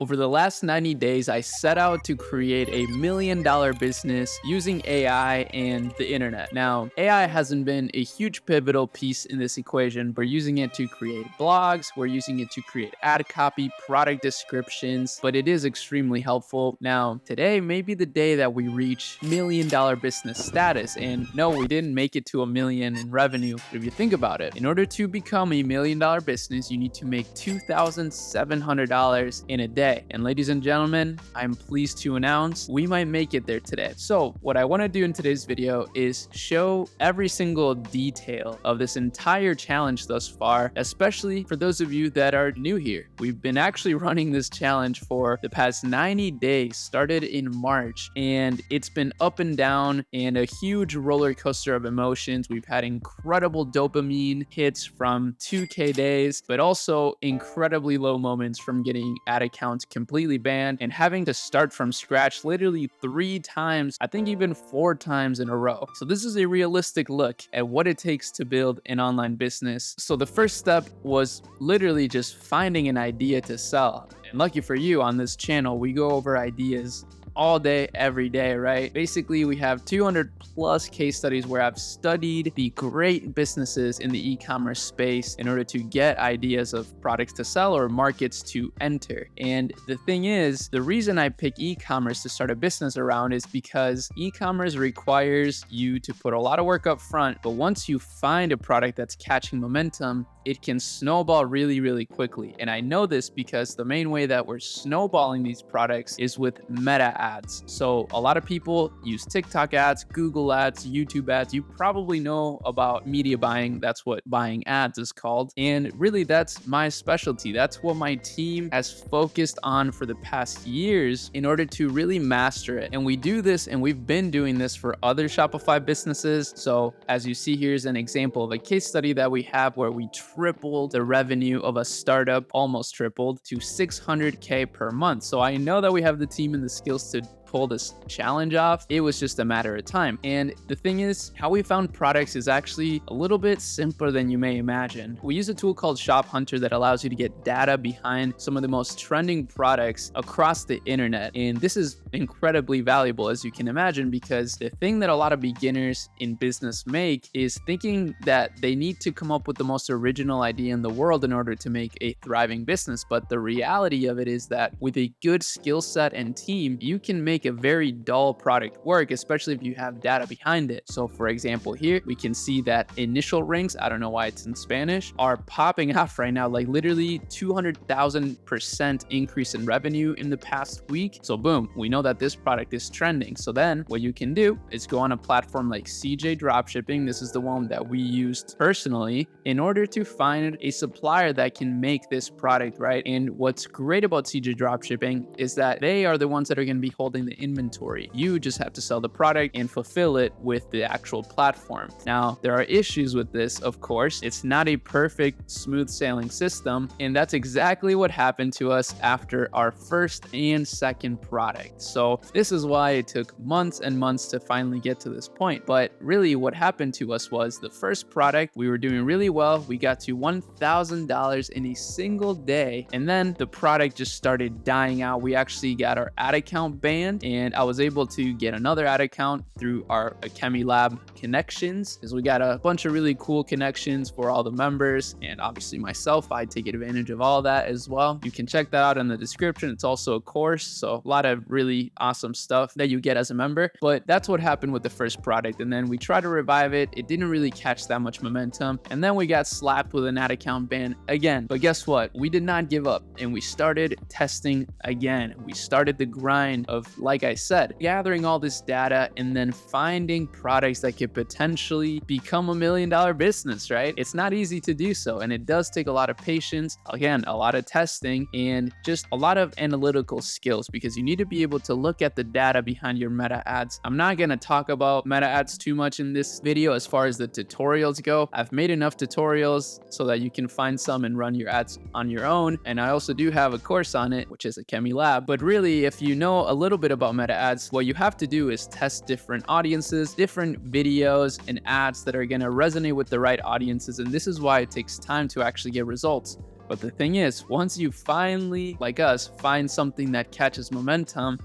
Over the last 90 days, I set out to create a $1 million business using AI and the internet. Now, AI hasn't been a huge pivotal piece in this equation. We're using it to create blogs, we're using it to create ad copy, product descriptions, but it is extremely helpful. Now, today may be the day that we reach $1 million business status. And no, we didn't make it to a million in revenue. But if you think about it, in order to become a $1 million business, you need to make $2,700 in a day. And ladies and gentlemen, I'm pleased to announce we might make it there today. So what I want to do in today's video is show every single detail of this entire challenge thus far, especially for those of you that are new here. We've been actually running this challenge for the past 90 days, started in March, and it's been up and down and a huge roller coaster of emotions. We've had incredible dopamine hits from 2K days, but also incredibly low moments from getting ad accounts completely banned and having to start from scratch literally 3 times, I think even 4 times in a row. So this is a realistic look at what it takes to build an online business. So the first step was literally just finding an idea to sell. And lucky for you, on this channel, we go over ideas all day, every day, right? Basically, we have 200 plus case studies where I've studied the great businesses in the e-commerce space in order to get ideas of products to sell or markets to enter. And the thing is, the reason I pick e-commerce to start a business around is because e-commerce requires you to put a lot of work up front, but once you find a product that's catching momentum, it can snowball really, really quickly. And I know this because the main way that we're snowballing these products is with meta ads. So a lot of people use TikTok ads, Google ads, YouTube ads. You probably know about media buying. That's what buying ads is called. And really, that's my specialty. That's what my team has focused on for the past years in order to really master it. And we do this, and we've been doing this for other Shopify businesses. So as you see, here's an example of a case study that we have where we tripled the revenue of a startup, almost tripled to 600K per month. So I know that we have the team and the skills to pull this challenge off. It was just a matter of time. And the thing is, how we found products is actually a little bit simpler than you may imagine. We use a tool called Shop Hunter that allows you to get data behind some of the most trending products across the internet. And this is incredibly valuable, as you can imagine, because the thing that a lot of beginners in business make is thinking that they need to come up with the most original idea in the world in order to make a thriving business. But the reality of it is that with a good skill set and team, you can make a very dull product work, especially if you have data behind it. So for example, here we can see that initial ranks, I don't know why it's in Spanish, are popping off right now, like literally 200,000% increase in revenue in the past week. So boom, we know that this product is trending. So then what you can do is go on a platform like CJ Dropshipping. This is the one that we used personally in order to find a supplier that can make this product, right? And what's great about CJ Dropshipping is that they are the ones that are going to be holding the inventory. You just have to sell the product and fulfill it with the actual platform. Now, there are issues with this, of course. It's not a perfect, smooth sailing system, and that's exactly what happened to us after our first and second product. So this is why it took months and months to finally get to this point. But really what happened to us was the first product, we were doing really well. We got to $1,000 in a single day, and then the product just started dying out. We actually got our ad account banned, and I was able to get another ad account through our Akemi Lab connections, because we got a bunch of really cool connections for all the members, and obviously myself, I take advantage of all that as well. You can check that out in the description. It's also a course, so a lot of really awesome stuff that you get as a member. But that's what happened with the first product, and then we tried to revive it. It didn't really catch that much momentum, and then we got slapped with an ad account ban again. But guess what? We did not give up, and we started testing again. We started the grind of, like I said, gathering all this data and then finding products that could potentially become $1 million business, right? It's not easy to do so, and it does take a lot of patience, again, a lot of testing, and just a lot of analytical skills, because you need to be able to look at the data behind your meta ads. I'm not going to talk about meta ads too much in this video as far as the tutorials go. I've made enough tutorials so that you can find some and run your ads on your own, and I also do have a course on it, which is Akemi Lab. But really, if you know a little bit about meta ads, what you have to do is test different audiences, different videos and ads that are going to resonate with the right audiences. And this is why it takes time to actually get results. But the thing is, once you finally, like us, find something that catches momentum,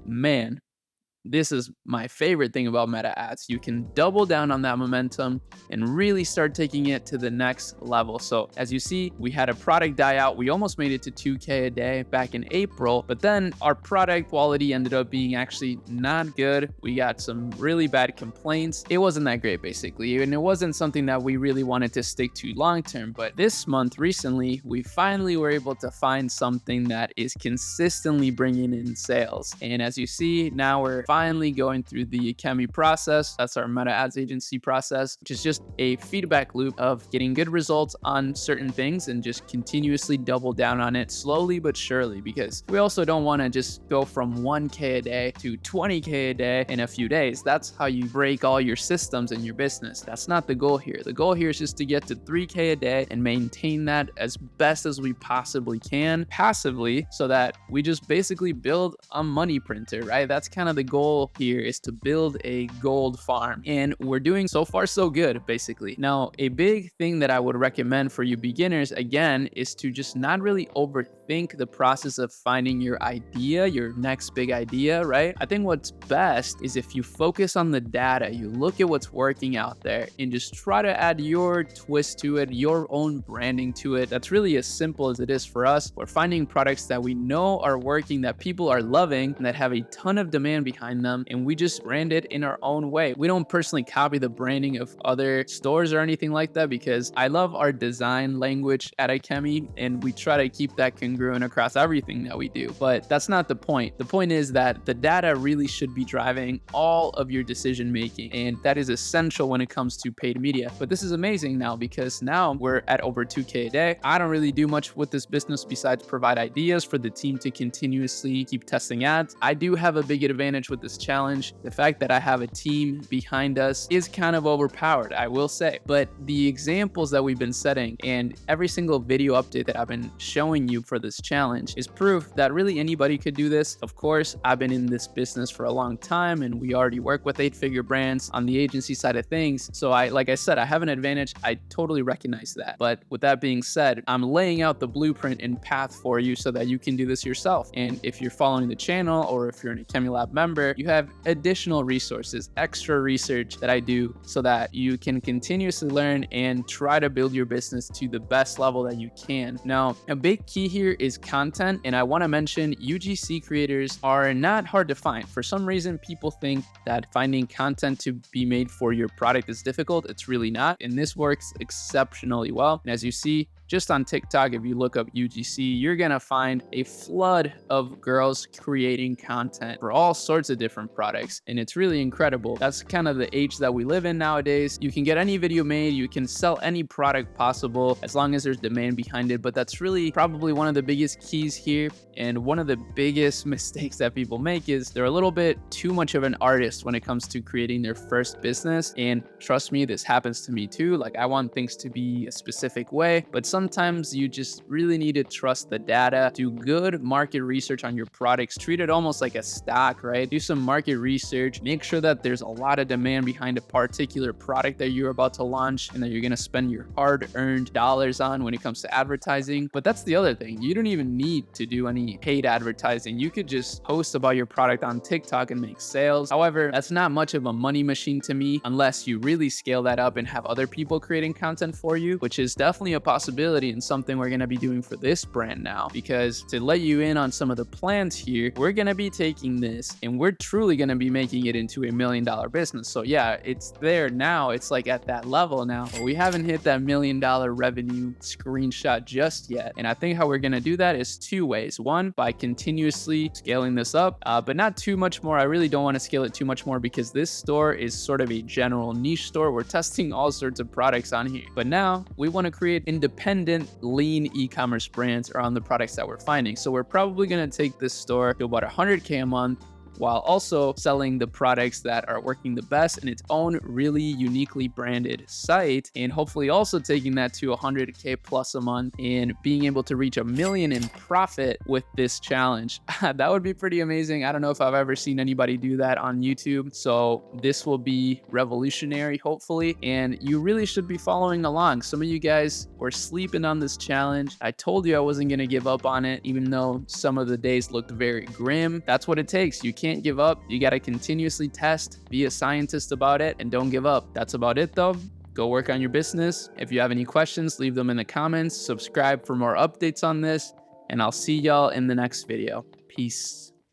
man, this is my favorite thing about meta ads. You can double down on that momentum and really start taking it to the next level. So as you see, we had a product die out. We almost made it to 2K a day back in April, but then our product quality ended up being actually not good. We got some really bad complaints. It wasn't that great basically, and it wasn't something that we really wanted to stick to long term. But this month recently, we finally were able to find something that is consistently bringing in sales. And as you see, now we're finally going through the Chemi process. That's our meta ads agency process, which is just a feedback loop of getting good results on certain things and just continuously double down on it slowly but surely, because we also don't want to just go from 1K a day to 20K a day in a few days. That's how you break all your systems in your business. That's not the goal here. The goal here is just to get to 3K a day and maintain that as best as we possibly can passively, so that we just basically build a money printer, right? That's kind of the goal here, is to build a gold farm, and we're doing so far so good basically. Now, a big thing that I would recommend for you beginners again is to just not really overthink the process of finding your idea, your next big idea, right? I think what's best is if you focus on the data, you look at what's working out there and just try to add your twist to it, your own branding to it. That's really as simple as it is for us. We're finding products that we know are working, that people are loving, and that have a ton of demand behind them, and we just brand it in our own way. We don't personally copy the branding of other stores or anything like that, because I love our design language at Chemi, and we try to keep that congruent across everything that we do. But that's not the point. The point is that the data really should be driving all of your decision making, and that is essential when it comes to paid media. But this is amazing now, because now we're at over 2K a day. I don't really do much with this business besides provide ideas for the team to continuously keep testing ads. I do have a big advantage with this challenge. The fact that I have a team behind us is kind of overpowered, I will say. But the examples that we've been setting and every single video update that I've been showing you for this challenge is proof that really anybody could do this. Of course, I've been in this business for a long time, and we already work with 8-figure brands on the agency side of things. So like I said, I have an advantage. I totally recognize that. But with that being said, I'm laying out the blueprint and path for you so that you can do this yourself. And if you're following the channel, or if you're an Chemi Lab member, you have additional resources, extra research that I do, so that you can continuously learn and try to build your business to the best level that you can. Now, a big key here is content, and I want to mention UGC creators are not hard to find. For some reason, people think that finding content to be made for your product is difficult. It's really not, and this works exceptionally well. And as you see, just on TikTok, if you look up UGC, you're gonna find a flood of girls creating content for all sorts of different products, and it's really incredible. That's kind of the age that we live in nowadays. You can get any video made, you can sell any product possible as long as there's demand behind it. But that's really probably one of the biggest keys here, and one of the biggest mistakes that people make is they're a little bit too much of an artist when it comes to creating their first business. And trust me, this happens to me too. Like, I want things to be a specific way, but sometimes you just really need to trust the data, do good market research on your products, treat it almost like a stock, right? Do some market research, make sure that there's a lot of demand behind a particular product that you're about to launch and that you're gonna spend your hard-earned dollars on when it comes to advertising. But that's the other thing. You don't even need to do any paid advertising. You could just post about your product on TikTok and make sales. However, that's not much of a money machine to me unless you really scale that up and have other people creating content for you, which is definitely a possibility and something we're going to be doing for this brand now. Because to let you in on some of the plans here, we're going to be taking this and we're truly going to be making it into $1 million business. So yeah, it's there now. It's like at that level now, but we haven't hit that $1 million revenue screenshot just yet. And I think how we're going to do that is two ways. One, by continuously scaling this up, but not too much more. I really don't want to scale it too much more because this store is sort of a general niche store. We're testing all sorts of products on here, but now we want to create independent lean e-commerce brands around the products that we're finding. So we're probably going to take this store to about 100K a month, while also selling the products that are working the best in its own really uniquely branded site, and hopefully also taking that to 100K plus a month and being able to reach 1 million in profit with this challenge. That would be pretty amazing. I don't know if I've ever seen anybody do that on YouTube. So this will be revolutionary, hopefully, and you really should be following along. Some of you guys were sleeping on this challenge. I told you I wasn't going to give up on it, even though some of the days looked very grim. That's what it takes. You can't give up. You got to continuously test, be a scientist about it, and don't give up. That's about it though. Go work on your business. If you have any questions, leave them in the comments. Subscribe for more updates on this, and I'll see y'all in the next video. Peace.